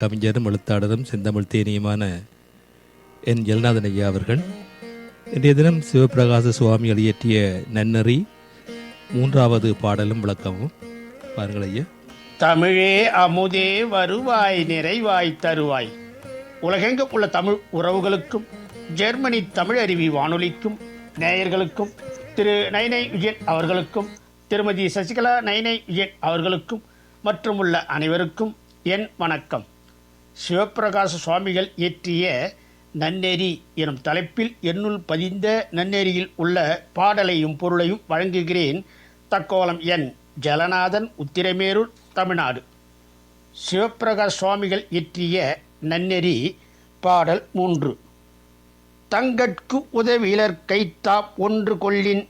கவிஞரும் எழுத்தாளரும் செந்தமிழ் தேனியுமான என் ஜெகநாதன் ஐயா அவர்கள் இன்றைய தினம் சிவபிரகாச சுவாமிகள் இயற்றிய நன்னறி 3வது பாடலும் விளக்கமும் பாருங்கள் ஐயா. தமிழே அமுதே வருவாய் நிறைவாய் தருவாய். உலகெங்கும் உள்ள தமிழ் உறவுகளுக்கும் ஜெர்மனி தமிழ் அறிவி வானொலிக்கும் நேயர்களுக்கும் திரு நைனை விஜயன் அவர்களுக்கும் திருமதி சசிகலா நைனை விஜயன் அவர்களுக்கும் மற்றும் உள்ள அனைவருக்கும் என் வணக்கம். சிவபிரகாச சுவாமிகள் இயற்றிய நன்னெறி எனும் தலைப்பில் என்னுள் பதிந்த நன்னெறியில் உள்ள பாடலையும் பொருளையும் வழங்குகிறேன். தக்கோலம் என் ஜலநாதன், உத்திரமேரூர், தமிழ்நாடு. சிவபிரகாச சுவாமிகள் இயற்றிய நன்னெறி பாடல் 3. தங்கட்கு உதவிலர் கைத்தாப் ஒன்று கொள்ளின்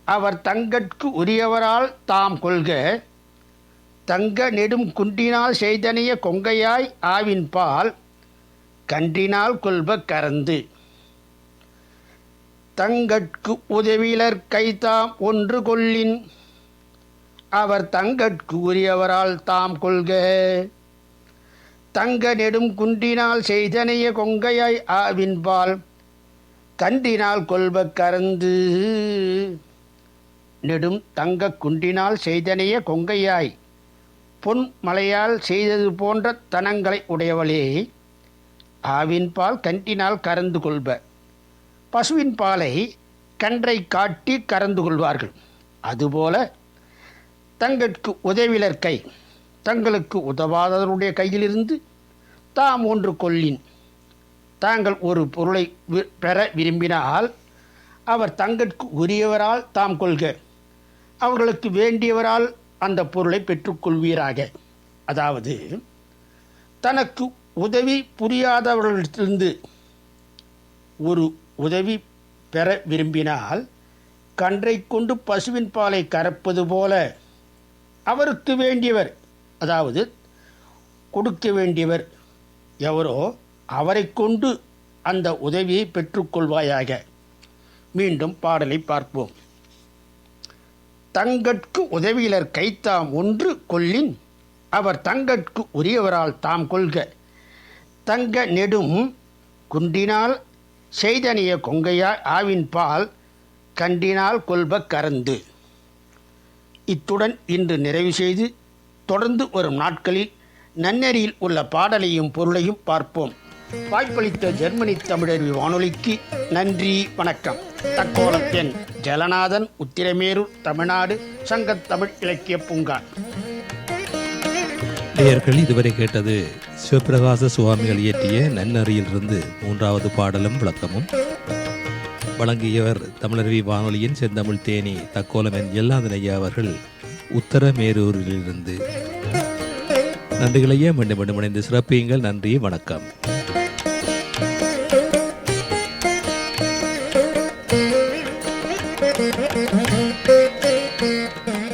அவர் தங்கட்கு உரியவரால் தாம் கொள்க தங்க நெடும் குன்றினால் செய்தனைய கொங்கையாய் ஆவின் பால் கன்றினால் கொள்ப கறந்து. தங்கட்கு உதவிலர் கைத்தாம் ஒன்று கொள்ளின் அவர் தங்கட்கு உரியவரால் தாம் கொள்க தங்க நெடும் குன்றினால் செய்தனைய கொங்கையாய் ஆவின் பால் கன்றினால் கொள்ப கறந்து. நெடும் தங்க குன்றினால் செய்தனைய கொங்கையாய் பொன் மலையால் செய்தது போன்ற தனங்களை உடையவளே, ஆவின் பால் கன்றினால் கறந்து கொள்ப. பசுவின் பாலை கன்றை காட்டி கறந்து கொள்வார்கள். அதுபோல தங்களுக்கு உதவிலர் கை, தங்களுக்கு உதவாதவருடைய கையிலிருந்து தாம் ஒன்று கொள்ளின், தாங்கள் ஒரு பொருளை பெற விரும்பினால் அவர் தங்களுக்கு உரியவரால் தாம் கொள்க, அவர்களுக்கு வேண்டியவரால் அந்த பொருளை பெற்றுக்கொள்வீராக. அதாவது தனக்கு உதவி புரியாதவர்களிடத்திலிருந்து ஒரு உதவி பெற விரும்பினால் கன்றை கொண்டு பசுவின் பாலை கறப்பது போல அவருக்கு வேண்டியவர், அதாவது கொடுக்க வேண்டியவர் எவரோ அவரை கொண்டு அந்த உதவியை பெற்றுக்கொள்வாயாக. மீண்டும் பாடலை பார்ப்போம். தங்கட்கு உதவியிலர் கைத்தாம் ஒன்று கொள்ளின் அவர் தங்கட்கு உரியவரால் தாம் கொள்க தங்க நெடும் குன்றினால் செய்தனைய கொங்கையாய் ஆவின் பால் கன்றினால் கொள்ப கறந்து. இத்துடன் இன்று நிறைவு செய்து தொடர்ந்து வரும் நாட்களில் நன்னெறியில் உள்ள பாடலையும் பொருளையும் பார்ப்போம். வாய்ப்பளித்த ஜெர்மனி தமிழறிவி வானொலிக்கு நன்றி, வணக்கம். தக்கோலம் என் ஜலநாதன், உத்திரமேரூர், தமிழ்நாடு, சங்கத் தமிழ் இலக்கிய பூங்கா. நேயர்கள் இதுவரை கேட்டது சிவபிரகாச சுவாமிகள் இயற்றிய நன்னறியிலிருந்து 3வது பாடலும் விளக்கமும். வழங்கியவர் தமிழருவி வானொலியின் செந்தமிழ் தேனி தக்கோலம் என் ஜெகநாதன் ஐயா அவர்கள், உத்தரமேரூரிலிருந்து. நன்றிகளையே மீண்டும் மீண்டும் இணைந்து சிறப்பியுங்கள். நன்றி, வணக்கம்.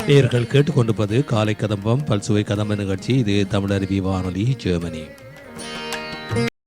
நேயர்கள் கேட்டுக்கொண்டிருப்பது காலை கதம்பம் பல்சுவை கதம்ப நிகழ்ச்சி. இது தமிழருவி வானொலி, ஜெர்மனி.